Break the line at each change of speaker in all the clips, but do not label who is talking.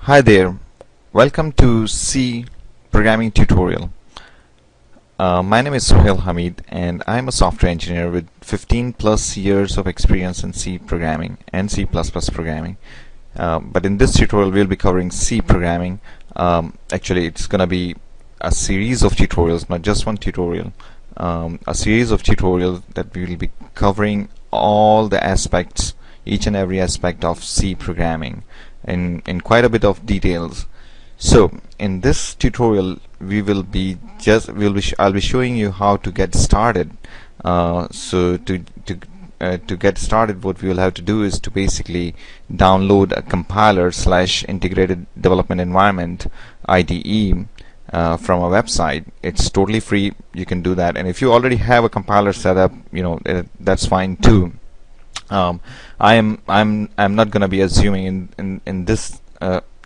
Hi there, welcome to C programming tutorial. My name is Sohail Hamid and I'm a software engineer with 15 plus years of experience in C programming and C++ programming. But in this tutorial we'll be covering C programming. Actually it's gonna be a series of tutorials, not just one tutorial. A series of tutorials that we will be covering all the aspects, each and every aspect of C programming in quite a bit of details. So in this tutorial I'll be showing you how to get started. So to get started, what we will have to do is to basically download a compiler / integrated development environment IDE from a website. It's totally free. You can do that, and if you already have a compiler set up, that's fine too. I'm not going to be assuming in this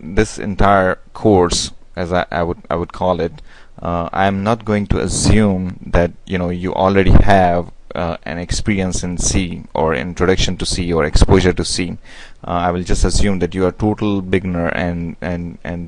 this entire course, as I would call it. I'm not going to assume that you already have an experience in C or introduction to C or exposure to C. I will just assume that you are a total beginner, and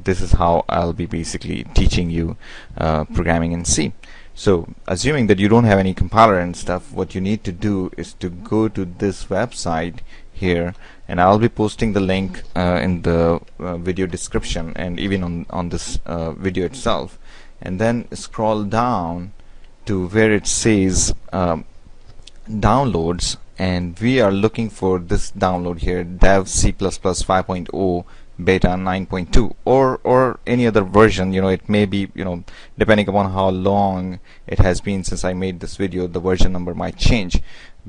this is how I'll be basically teaching you programming in C. So assuming that you don't have any compiler and stuff, what you need to do is to go to this website here, and I'll be posting the link in the video description and even on this video itself, and then scroll down to where it says downloads, and we are looking for this download here, dev C++ 5.0 beta 9.2 or any other version. It may be, depending upon how long it has been since I made this video, the version number might change.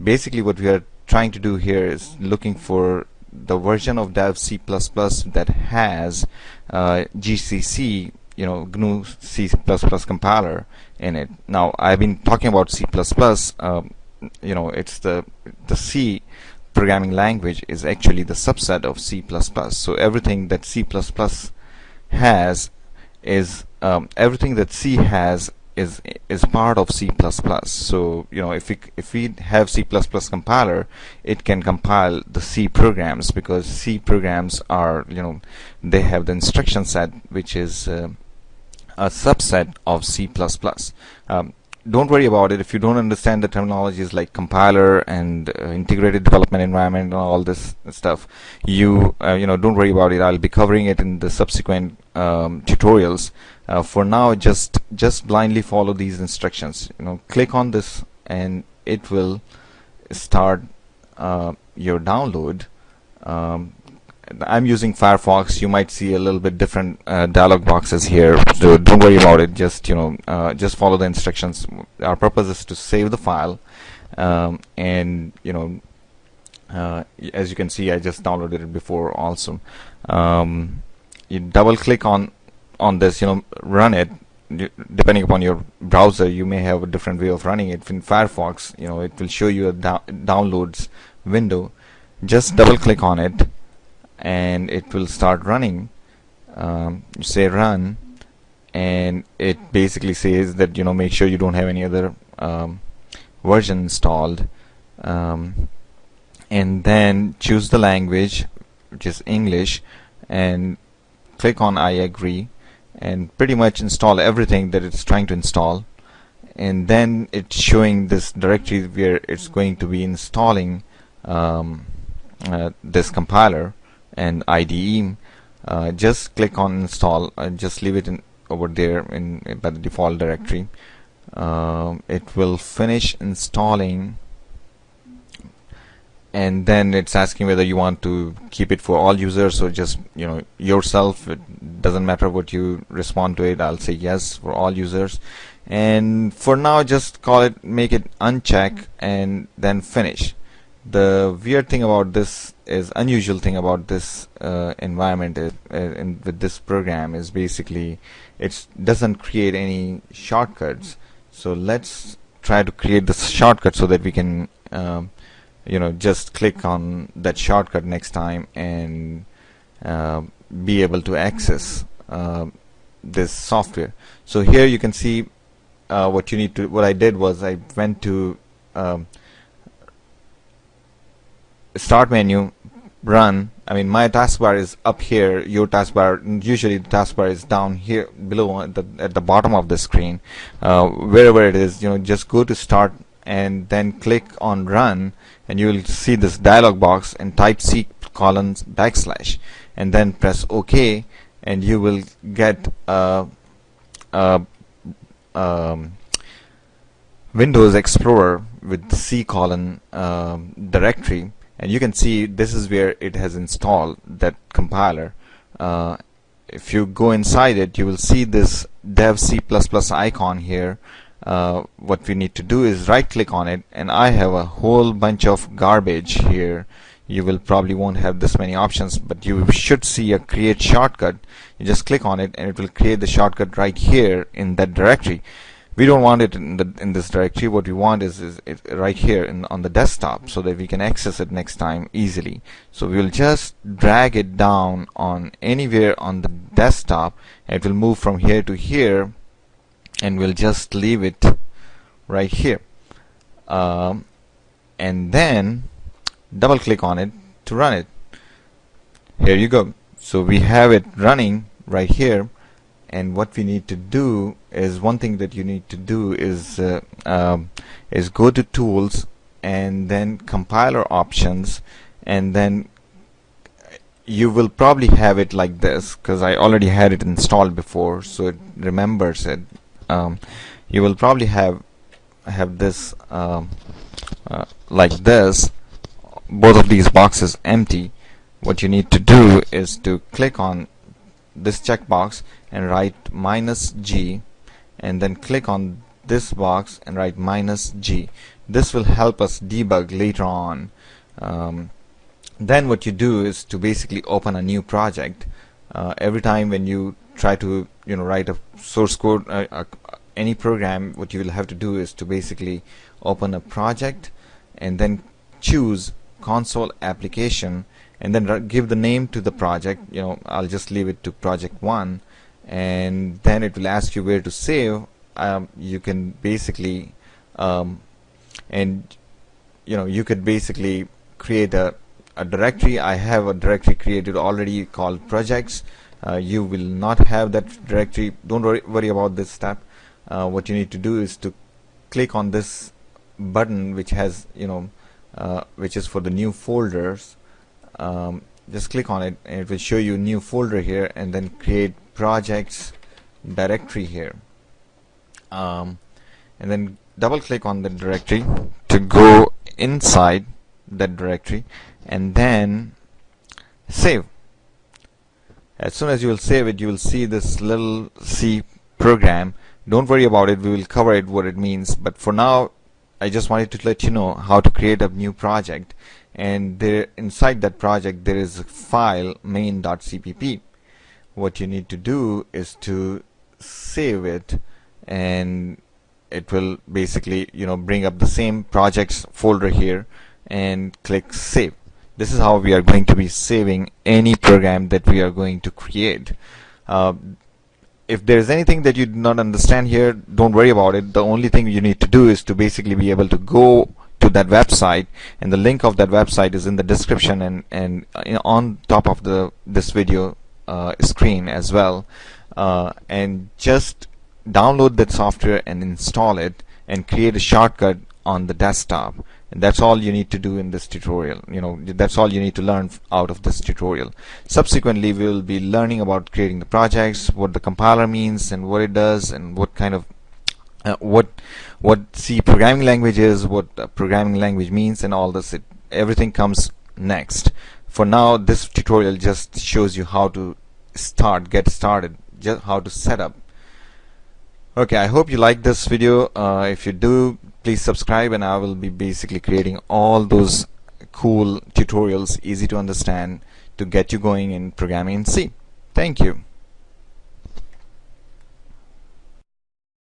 Basically what we are trying to do here is looking for the version of dev C++ that has GCC, GNU C++ compiler in it. Now I've been talking about C++, it's the C programming language is actually the subset of C++. So everything that C++ has is everything that C has is part of C++. So if we have C++ compiler, it can compile the C programs, because C programs are they have the instruction set which is a subset of C++. Don't worry about it if you don't understand the terminologies like compiler and integrated development environment and all this stuff. Don't worry about it. I'll be covering it in the subsequent tutorials. For now, just blindly follow these instructions. Click on this and it will start your download. I'm using Firefox. You might see a little bit different dialog boxes here, so don't worry about it. Just just follow the instructions. Our purpose is to save the file, and as you can see, I just downloaded it before also. You double click on this, run it. Depending upon your browser, you may have a different way of running it. In Firefox, it will show you a downloads window. Just double click on it and it will start running. You say run, and it basically says that make sure you don't have any other version installed, and then choose the language, which is English, and click on I agree, and pretty much install everything that it's trying to install. And then it's showing this directory where it's going to be installing this compiler and IDE. Just click on install, just leave it over there by the default directory. It will finish installing, and then it's asking whether you want to keep it for all users or just yourself. It doesn't matter what you respond to it. I'll say yes for all users, and for now just make it uncheck and then finish. The weird thing about this unusual thing about this environment with this program is basically it doesn't create any shortcuts. So let's try to create this shortcut so that we can just click on that shortcut next time and be able to access this software. So here you can see what I did was I went to start menu, run, I mean, my taskbar is up here, your taskbar, usually the taskbar is down here below at the bottom of the screen. Wherever it is, just go to start and then click on run, and you will see this dialog box, and type C colon backslash and then press OK, and you will get Windows Explorer with C colon directory, and you can see this is where it has installed that compiler. If you go inside it, you will see this dev C++ icon here. What we need to do is right click on it, and I have a whole bunch of garbage here. You will probably won't have this many options, but you should see a create shortcut. You just click on it and it will create the shortcut right here in that directory. We don't want it in this directory. What we want is it right here on the desktop, so that we can access it next time easily. So we will just drag it down on anywhere on the desktop, and it will move from here to here, and we'll just leave it right here, and then double click on it to run it. Here you go. So we have it running right here, and what we need to do is, one thing that you need to do is go to tools and then compiler options, and then you will probably have it like this, because I already had it installed before, so it remembers it. You will probably have this like this, both of these boxes empty. What you need to do is to click on this checkbox and write -G, and then click on this box and write -G. This will help us debug later on. Then what you do is to basically open a new project. Every time when you try to write a source code, any program, what you will have to do is to basically open a project and then choose console application, and then give the name to the project. I'll just leave it to project 1, and then it will ask you where to save. You can basically you could basically create a directory. I have a directory created already called projects. You will not have that directory. Don't worry about this step. What you need to do is to click on this button, which has which is for the new folders. Just click on it, and it will show you new folder here, and then create projects directory here, and then double click on the directory to go inside that directory, and then save. As soon as you will save it, you will see this little C program. Don't worry about it, we will cover it what it means, but for now I just wanted to let you know how to create a new project. And there, inside that project, there is a file main.cpp. What you need to do is to save it, and it will basically bring up the same projects folder here, and click save. This is how we are going to be saving any program that we are going to create. If there's anything that you do not understand here, don't worry about it. The only thing you need to do is to basically be able to go to that website, and the link of that website is in the description and on top of this video screen as well, and just download that software and install it and create a shortcut on the desktop. And that's all you need to do in this tutorial. That's all you need to learn out of this tutorial. Subsequently, we will be learning about creating the projects, what the compiler means and what it does, and what kind of what C programming language is, what a programming language means, and all this. Everything comes next. For now, this tutorial just shows you how to get started, just how to set up. Okay, I hope you like this video. If you do, please subscribe, and I will be basically creating all those cool tutorials, easy to understand, to get you going in programming in C. Thank you.